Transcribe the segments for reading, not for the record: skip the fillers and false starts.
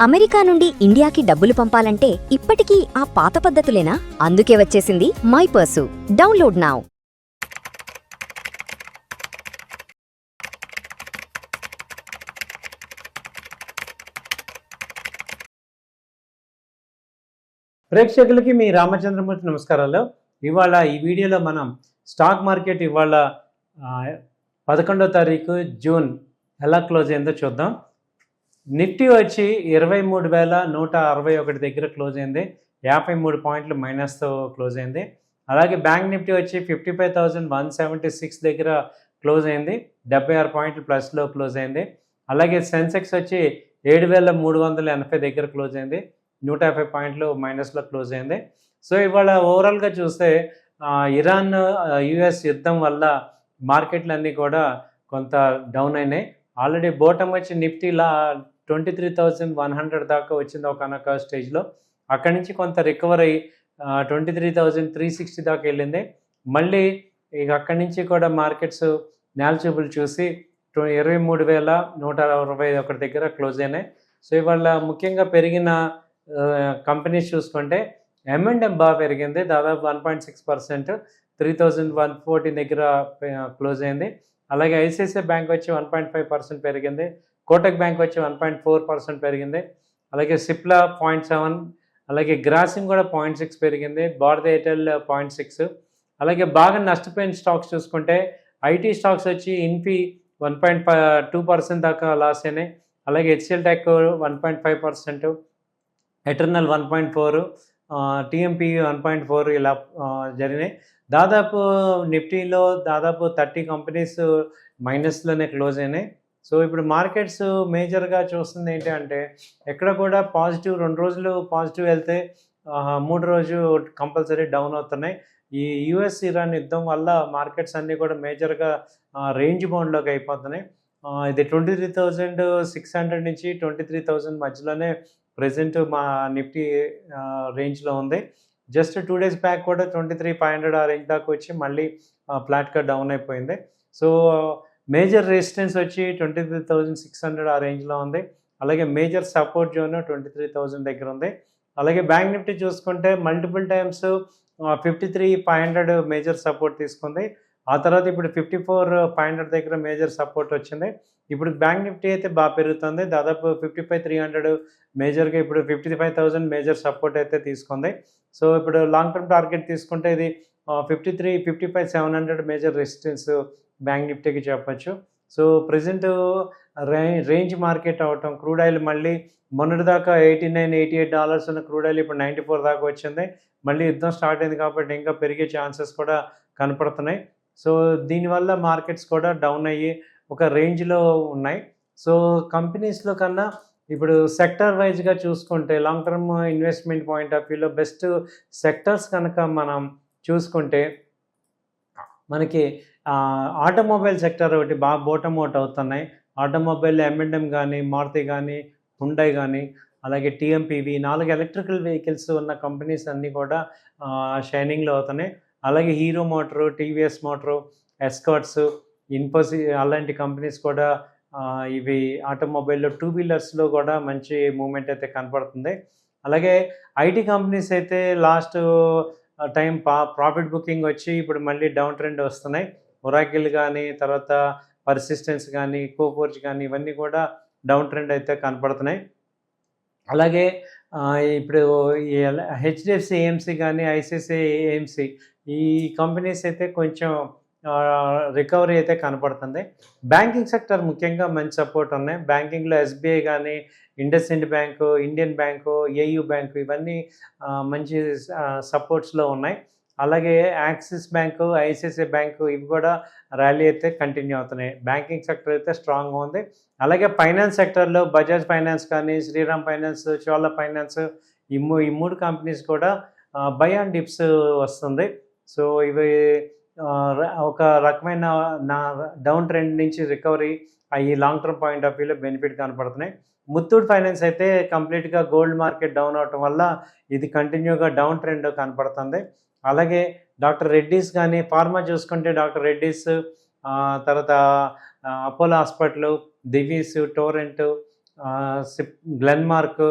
America నుండి ఇండియాకి డబ్బులు పంపాలంటే ఇప్పటికీ ఆ పాత పద్ధతులేనా? అందుకే వచ్చేసింది మైపర్సు. Download now. ప్రేక్షకులకి మీ రామచంద్రమూర్తి నమస్కారాలు. ఇవాళ ఈ వీడియోలో మనం స్టాక్ మార్కెట్ ఇవాళ 11వ తారీఖు జూన్ ఎలా క్లోజ్ అయిందో చూద్దాం. నిఫ్టీ వచ్చి 23,161 దగ్గర క్లోజ్ అయింది. 53 పాయింట్లు మైనస్తో క్లోజ్ అయింది. అలాగే బ్యాంక్ నిఫ్టీ వచ్చి 55,176 దగ్గర క్లోజ్ అయింది. 76 పాయింట్లు ప్లస్లో క్లోజ్ అయింది. అలాగే సెన్సెక్స్ వచ్చి 7,380 దగ్గర క్లోజ్ అయింది. 150 పాయింట్లు మైనస్లో క్లోజ్ అయింది. సో ఇవాళ ఓవరాల్గా చూస్తే ఇరాన్ యుఎస్ యుద్ధం వల్ల మార్కెట్లన్నీ కూడా కొంత డౌన్ అయినాయి. ఆల్రెడీ బోటం వచ్చి నిఫ్టీలా 23,100 దాకా వచ్చింది ఒకనొక స్టేజ్లో. అక్కడి నుంచి కొంత రికవర్ అయ్యి 23,360 దాకా వెళ్ళింది. మళ్ళీ ఇక అక్కడి నుంచి కూడా మార్కెట్స్ నేలచూపులు చూసి 23,161 దగ్గర క్లోజ్ అయినాయి. సో ఇవాళ ముఖ్యంగా పెరిగిన కంపెనీస్ చూసుకుంటే M&M బాగా పెరిగింది, దాదాపు 1.6%, 3,140 దగ్గర క్లోజ్ అయింది. అలాగే ఐసిఐసిఐ బ్యాంక్ వచ్చి 1.5% పెరిగింది. కోటక్ బ్యాంక్ వచ్చి 1.4% పెరిగింది. అలాగే సిప్లా 0.7, అలాగే గ్రాసిమ్ కూడా 0.6 పెరిగింది. భారత్ ఎయిర్టెల్ 0.6. అలాగే బాగా నష్టపోయిన స్టాక్స్ చూసుకుంటే ఐటీ స్టాక్స్ వచ్చి ఇన్ఫీ 1.2% దాకా లాస్ అయినాయి. అలాగే హెచ్సిఎల్ టెక్ 1.5%, ఎటర్నల్ 1.4, టీఎంపీ 1.4 ఇలా జరిగినాయి. దాదాపు నిఫ్టీలో దాదాపు 30 కంపెనీస్ మైనస్లోనే క్లోజ్ అయినాయి. సో ఇప్పుడు మార్కెట్స్ మేజర్గా చూస్తుంది ఏంటి అంటే ఎక్కడ కూడా పాజిటివ్ 2 రోజులు పాజిటివ్ వెళ్తే 3 రోజు కంపల్సరీ డౌన్ అవుతున్నాయి. ఈ యుఎస్ ఇరాన్ యుద్ధం వల్ల మార్కెట్స్ అన్నీ కూడా మేజర్గా రేంజ్ బౌండ్లోకి అయిపోతున్నాయి. ఇది 23,600 నుంచి 23,000 మధ్యలోనే ప్రజెంట్ మా నిఫ్టీ రేంజ్లో ఉంది. జస్ట్ 2 డేస్ బ్యాక్ కూడా 23,500 ఆ రేంజ్ దాకా వచ్చి మళ్ళీ ఫ్లాట్గా డౌన్ అయిపోయింది. సో మేజర్ రెసిస్టెన్స్ వచ్చి 23,600 ఆ రేంజ్లో ఉంది. అలాగే మేజర్ సపోర్ట్ జోన్ 23,000 దగ్గర ఉంది. అలాగే బ్యాంక్ నిఫ్టీ చూసుకుంటే మల్టిపుల్ టైమ్స్ 53,500 మేజర్ సపోర్ట్ తీసుకుంది. ఆ తర్వాత ఇప్పుడు 54,500 దగ్గర మేజర్ సపోర్ట్ వచ్చింది. ఇప్పుడు బ్యాంక్ నిఫ్టీ అయితే బాగా పెరుగుతుంది. దాదాపు 55,300 మేజర్గా ఇప్పుడు 55,000 మేజర్ సపోర్ట్ అయితే తీసుకుంది. సో ఇప్పుడు లాంగ్ టర్మ్ టార్గెట్ తీసుకుంటే ఇది 55,700 మేజర్ రెసిస్టెన్స్ బ్యాంక్ నిఫ్టీకి చెప్పచ్చు. సో ప్రజెంట్ రేంజ్ మార్కెట్ అవటం, క్రూడ్ ఆయిల్ మళ్ళీ మొన్నటిదాకా $89-88 ఉన్న క్రూడ్ ఆయిల్ ఇప్పుడు 94 దాకా వచ్చింది. మళ్ళీ యుద్ధం స్టార్ట్ అయింది కాబట్టి ఇంకా పెరిగే ఛాన్సెస్ కూడా కనపడుతున్నాయి. సో దీనివల్ల మార్కెట్స్ కూడా డౌన్ అయ్యి ఒక రేంజ్లో ఉన్నాయి. సో కంపెనీస్లో కన్నా ఇప్పుడు సెక్టర్ వైజ్గా చూసుకుంటే long term investment point of వ్యూలో బెస్ట్ సెక్టర్స్ కనుక మనం చూసుకుంటే మనకి ఆటోమొబైల్ సెక్టర్ ఒకటి బాగా బోటమ్ అవుట్ అవుతున్నాయి. ఆటోమొబైల్ M&M కానీ, మారుతి కానీ, హుండై కానీ, అలాగే టీఎంపీవి 4 ఎలక్ట్రికల్ వెహికల్స్ ఉన్న కంపెనీస్ అన్నీ కూడా షైనింగ్లో అవుతున్నాయి. అలాగే hero motor, TVS motor, escorts, Infosys అలాంటి కంపెనీస్ కూడా ఇవి ఆటోమొబైల్లో 2 వీలర్స్లో కూడా మంచి మూమెంట్ అయితే కనపడుతుంది. అలాగే ఐటీ కంపెనీస్ అయితే లాస్ట్ టైం ప్రాఫిట్ బుకింగ్ వచ్చి ఇప్పుడు మళ్ళీ డౌన్ ట్రెండ్ వస్తున్నాయి. ఒరాకిల్ కానీ, తర్వాత పర్సిస్టెన్స్ కానీ, కోఫోర్జ్ కానీ ఇవన్నీ కూడా డౌన్ ట్రెండ్ అయితే కనపడుతున్నాయి. అలాగే ఇప్పుడు ఈ హెచ్డిఎఫ్సి ఏఎంసీ కానీ, ఐసిఐసిఐ ఏఎంసీ ఈ కంపెనీస్ అయితే కొంచెం రికవరీ అయితే కనపడుతుంది. బ్యాంకింగ్ సెక్టర్ ముఖ్యంగా మంచి సపోర్ట్ ఉన్నాయి. బ్యాంకింగ్లో ఎస్బీఐ కానీ, IndusInd bank, Indian bank, AU bank ఇవన్నీ మంచి సపోర్ట్స్లో ఉన్నాయి. అలాగే యాక్సిస్ బ్యాంకు, ఐసిఐసిఐ బ్యాంకు ఇవి కూడా ర్యాలీ అయితే కంటిన్యూ అవుతున్నాయి. బ్యాంకింగ్ సెక్టర్ అయితే స్ట్రాంగ్గా ఉంది. అలాగే ఫైనాన్స్ సెక్టర్లో బజాజ్ ఫైనాన్స్ కానీ, శ్రీరామ్ ఫైనాన్స్, చోళ ఫైనాన్స్ ఈ 3 కంపెనీస్ కూడా బై అండ్ డిప్స్ వస్తుంది. సో ఇవి ఒక రకమైన డౌన్ ట్రెండ్ నుంచి రికవరీ అయ్యి లాంగ్ టర్మ్ పాయింట్ ఆఫ్ వ్యూలో బెనిఫిట్ కనపడుతున్నాయి. ముత్తూట్ ఫైనాన్స్ అయితే కంప్లీట్గా గోల్డ్ మార్కెట్ డౌన్ అవటం వల్ల ఇది కంటిన్యూగా డౌన్ ట్రెండ్ కనపడుతుంది. అలాగే డాక్టర్ రెడ్డీస్ కానీ, ఫార్మా చూసుకుంటే డాక్టర్ రెడ్డీస్, తర్వాత అపోలో హాస్పిటల్, దివీస్, టోరెంట్, గ్లెన్మార్క్,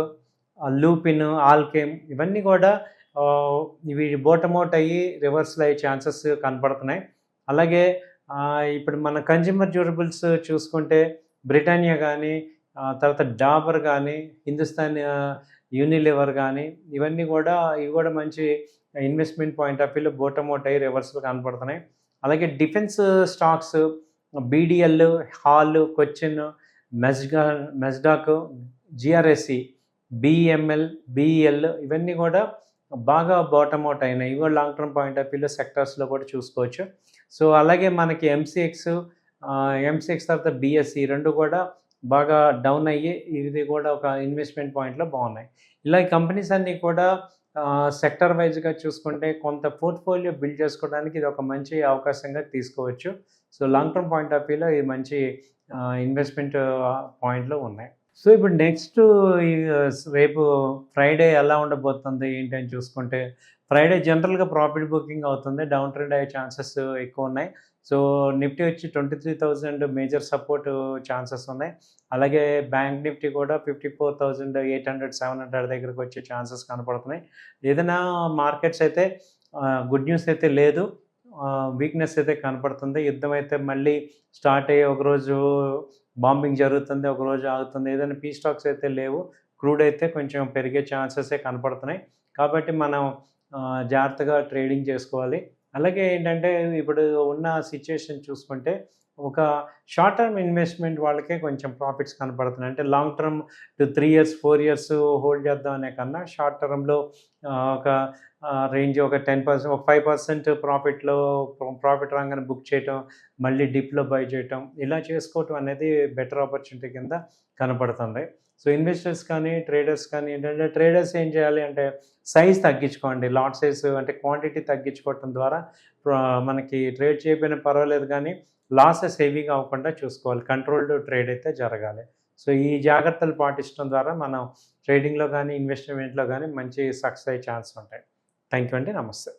లూపిన్, ఆల్కేమ్ ఇవన్నీ కూడా ఇవి బాటమ్ అవుట్ అయ్యి రివర్సల్ అయ్యే ఛాన్సెస్ కనపడుతున్నాయి. అలాగే ఇప్పుడు మన కన్జ్యూమర్ డ్యూరబుల్స్ చూసుకుంటే బ్రిటానియా కానీ, తర్వాత డాబర్ కానీ, హిందుస్థాన్ యూనిలివర్ కానీ ఇవి కూడా మంచి ఇన్వెస్ట్మెంట్ పాయింట్ ఆఫ్ వ్యూలో బాటమ్ అవుట్ అయ్యి రివర్సల్ కనపడుతున్నాయి. అలాగే defence stocks BDL, HAL, Cochin, Mazdock, GRSE, BEML, BEL ఇవన్నీ కూడా బాగా బాటమ్ అవుట్ అయినాయి. ఇవి కూడా లాంగ్ టర్మ్ పాయింట్ ఆఫ్ వ్యూలో సెక్టర్స్లో కూడా చూసుకోవచ్చు. సో అలాగే మనకి ఎంసీఎక్స్ తర్వాత బిఎస్సి రెండు కూడా బాగా డౌన్ అయ్యి ఇది కూడా ఒక ఇన్వెస్ట్మెంట్ పాయింట్లో బాగున్నాయి. ఇలా ఈ కంపెనీస్ అన్నీ కూడా సెక్టర్ వైజ్గా చూసుకుంటే కొంత పోర్ట్ఫోలియో బిల్డ్ చేసుకోవడానికి ఇది ఒక మంచి అవకాశంగా తీసుకోవచ్చు. So long term point of వ్యూలో ఇది మంచి ఇన్వెస్ట్మెంట్ పాయింట్లో ఉన్నాయి. సో ఇప్పుడు నెక్స్ట్ రేపు ఫ్రైడే ఎలా ఉండబోతుంది ఏంటి అని చూసుకుంటే ఫ్రైడే జనరల్గా ప్రాఫిట్ బుకింగ్ అవుతుంది, డౌన్ ట్రెండ్ అయ్యే ఛాన్సెస్ ఎక్కువ ఉన్నాయి. సో నిఫ్టీ వచ్చి 23,000 మేజర్ సపోర్ట్ ఛాన్సెస్ ఉన్నాయి. అలాగే బ్యాంక్ నిఫ్టీ కూడా 54,800, 700 దగ్గరకు వచ్చే ఛాన్సెస్ కనపడుతున్నాయి. ఏదైనా మార్కెట్స్ అయితే గుడ్ న్యూస్ అయితే లేదు, వీక్నెస్ అయితే కనపడుతుంది. యుద్ధం అయితే మళ్ళీ స్టార్ట్ అయ్యి ఒకరోజు బాంబింగ్ జరుగుతుంది, ఒకరోజు ఆగుతుంది. ఏదైనా పీ స్టాక్స్ అయితే లేవు, క్రూడ్ అయితే కొంచెం పెరిగే ఛాన్సెసే కనపడుతున్నాయి. కాబట్టి మనం జాగ్రత్తగా ట్రేడింగ్ చేసుకోవాలి. అలాగే ఏంటంటే ఇప్పుడు ఉన్న సిచ్యుయేషన్ చూసుకుంటే ఒక షార్ట్ టర్మ్ ఇన్వెస్ట్మెంట్ వాళ్ళకే కొంచెం ప్రాఫిట్స్ కనపడుతున్నాయి. అంటే long term 3 years 4 years hold చేద్దాం అనే కన్నా షార్ట్ టర్మ్లో ఒక రేంజ్ ఒక 10%, ఒక 5% ప్రాఫిట్ రాగానే బుక్ చేయటం, మళ్ళీ డిప్లో బై చేయటం, ఇలా చేసుకోవటం అనేది బెటర్ ఆపర్చునిటీ కింద కనపడుతుంది. సో ఇన్వెస్టర్స్ కానీ ట్రేడర్స్ కానీ ఏంటంటే ట్రేడర్స్ ఏం చేయాలి అంటే సైజ్ తగ్గించుకోండి, లాట్ సైజ్ అంటే క్వాంటిటీ తగ్గించుకోవటం ద్వారా మనకి ట్రేడ్ చేయకపోయినా పర్వాలేదు కానీ లాసెస్ హెవీగా అవ్వకుండా చూసుకోవాలి. కంట్రోల్డ్ ట్రేడ్ అయితే జరగాలి. సో ఈ జాగ్రత్తలు పాటించడం ద్వారా మనం ట్రేడింగ్లో కానీ ఇన్వెస్ట్మెంట్లో కానీ మంచి సక్సెస్ అయ్యే ఛాన్స్ ఉంటాయి. థ్యాంక్ యూ అండి. నమస్తే.